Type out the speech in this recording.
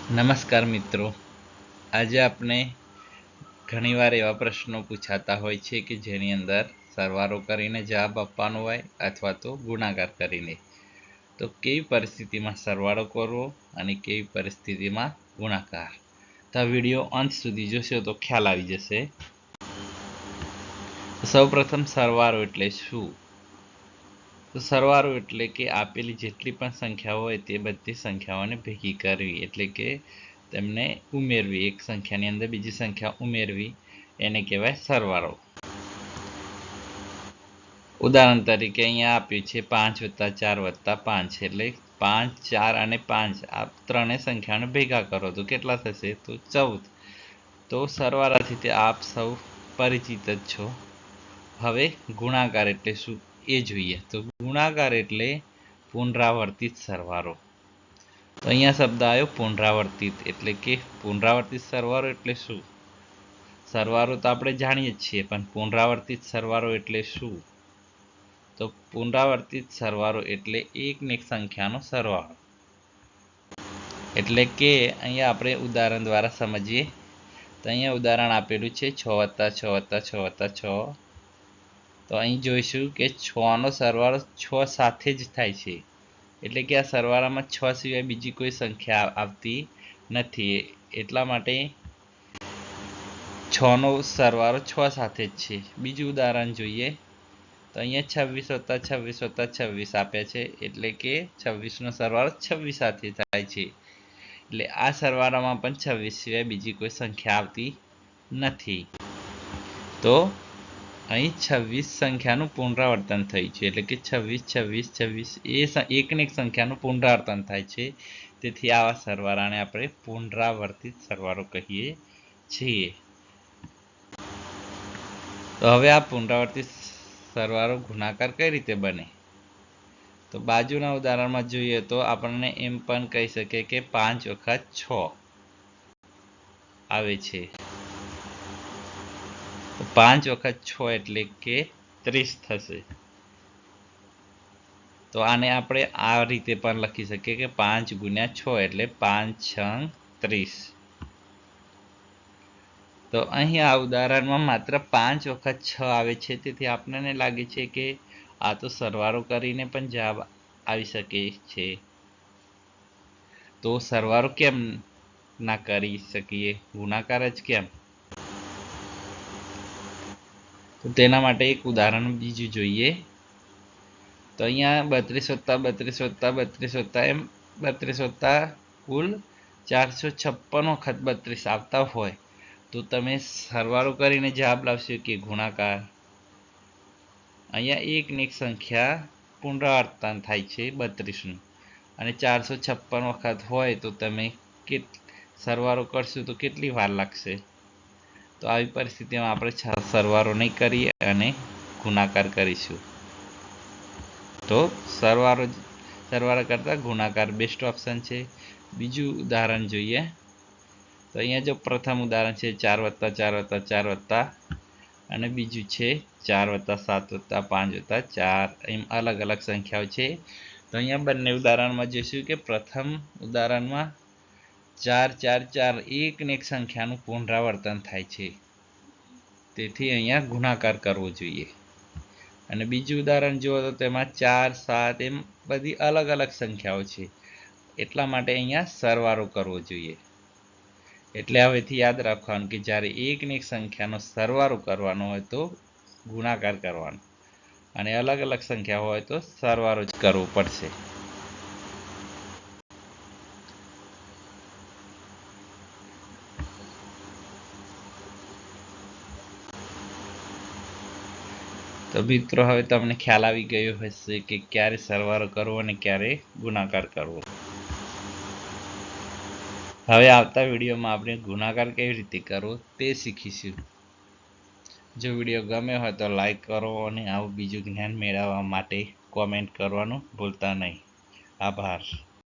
નમસ્કાર મિત્રો, આજે આપણે ઘણીવાર એવા પ્રશ્નો પૂછાતા હોય છે કે જેની અંદર સરવાળો કરીને જવાબ આપવાનો હોય અથવા તો ગુણાકાર કરીને. તો કેવી પરિસ્થિતિમાં સરવાળો કરવો અને કેવી પરિસ્થિતિમાં ગુણાકાર, તો આ વિડીયો અંત સુધી જોશો તો ખ્યાલ આવી જશે. સૌપ્રથમ સરવાળો એટલે શું? તો સરવાળો એટલે કે આપેલી જેટલી પણ સંખ્યાઓ હોય તે બધી સંખ્યાઓને ભેગી કરવી, એટલે કે તેમને ઉમેરવી, એક સંખ્યાની અંદર બીજી સંખ્યા ઉમેરવી, એને કહેવાય સરવાળો. ઉદાહરણ તરીકે અહીંયા આપ્યું છે 5 + 4 + 5, એટલે 5, 4 અને 5 આ ત્રણેય સંખ્યાને ભેગા કરો તો કેટલા થશે? તો 14. તો સરવાળાથી તે આપ સૌ પરિચિત જ છો. હવે ગુણાકાર એટલે શું એ જોઈએ. તો ગુણાકાર એટલે પુનરાવર્તિત સરવાળો. તો અહીંયા શબ્દ આવ્યો પુનરાવર્તિત, એટલે કે પુનરાવર્તિત સરવાળો એટલે શું? સરવાળો તો આપણે જાણીએ જ છીએ, પણ પુનરાવર્તિત સરવાળો એટલે શું? તો પુનરાવર્તિત સરવાળો એટલે એકને એક સંખ્યાનો સરવાળો. એટલે કે અહીંયા આપણે ઉદાહરણ દ્વારા સમજીએ. તો અહીંયા ઉદાહરણ આપેલું છે 6 + 6 + 6 + 6. તો અહીં જોઈશું કે 6નો સરવાળો 6 સાથે જ થાય છે, એટલે કે આ સરવાળામાં 6 સિવાય બીજી કોઈ સંખ્યા આવતી નથી, એટલા માટે 6નો સરવાળો 6 સાથે જ છે. બીજું ઉદાહરણ જોઈએ. તો અહીંયા 26 + 26 + 26 આપ્યા છે, એટલે કે 26નો સરવાળો 26 સાથે થાય છે, એટલે આ સરવાળામાં પણ 26 સિવાય બીજી કોઈ સંખ્યા આવતી નથી. તો અહીં 26 સંખ્યાનું પુનરાવર્તન થયું છે, એટલે કે 26 26 26 એ એકને એક સંખ્યાનું પુનરાવર્તન થાય છે, તેથી આવા સરવાળાને આપણે પુનરાવર્તિત સરવાળો કહીએ છીએ. તો હવે આ પુનરાવર્તિત સરવાળો ગુણાકાર કઈ રીતે બને? તો બાજુના ઉદાહરણમાં જોઈએ તો આપણને એમ પણ કહી શકે કે 5 × 6 આવે છે. તો 5 × 6 એટલે કે 30 થશે. તો આને આપણે આ રીતે પણ લખી શકીએ કે 5 × 6 એટલે 5 6 30. તો અહીં આ ઉદાહરણમાં માત્ર 5 વખત 6 આવે છે, તેથી આપણને લાગે છે કે આ તો સરવાળો કરીને પણ જવાબ આવી શકે છે. તો સરવાળો કેમ ના કરી શકીએ, ગુણાકાર જ કેમ? તો તેના માટે એક ઉદાહરણ બીજું જોઈએ. તો અહીંયા 32 + 32 + 32 એમ 32 કુલ 456 વખત 32 આવતા હોય તો તમે સરવાળો કરીને જવાબ લાવશો કે ગુણાકાર? અહીંયા એકને એક સંખ્યા પુનરાવર્તન થાય છે 32નું, અને 456 વખત હોય તો તમે સરવાળો કરશો તો કેટલી વાર લાગશે? તો આવી પરિસ્થિતિમાં આપણે સરવાળો નહીં કરીએ અને ગુણાકાર કરીશું. તો સરવાળા કરતાં ગુણાકાર બેસ્ટ ઓપ્શન છે. બીજું ઉદાહરણ જોઈએ. તો અહીંયા જો પ્રથમ ઉદાહરણ છે 4 + 4 + 4 અને બીજું છે 4 + 7 + 5 + 4, એમ અલગ અલગ સંખ્યાઓ છે. તો અહીંયા બંને ઉદાહરણમાં જોઈશું કે પ્રથમ ઉદાહરણમાં 4 4 4 એકને એક સંખ્યાનું પુનરાવર્તન થાય છે, તેથી અહીંયા ગુણાકાર કરવો જોઈએ. અને બીજું ઉદાહરણ જુઓ તો તેમાં 4 7 એમ બધી અલગ અલગ સંખ્યાઓ છે, એટલા માટે અહીંયા સરવાળો કરવો જોઈએ. એટલે હવેથી યાદ રાખવાનું કે જ્યારે એકને એક સંખ્યાનો સરવાળો કરવાનો હોય તો ગુણાકાર કરવાનો, અને અલગ અલગ સંખ્યા હોય તો સરવાળો જ કરવો પડશે. તો મિત્રો, હવે તમને ખ્યાલ આવી ગયો હશે કે ક્યારે સરવાળો કરવો અને ક્યારે ગુણાકાર કરવો. હવે આવતા વિડીયોમાં આપણે ગુણાકાર કેવી રીતે કરવો તે શીખીશું. જો વિડીયો ગમ્યો હોય તો લાઈક કરો, અને આવું બીજું જ્ઞાન મેળવવા માટે કોમેન્ટ કરવાનું ભૂલતા નહીં. આભાર.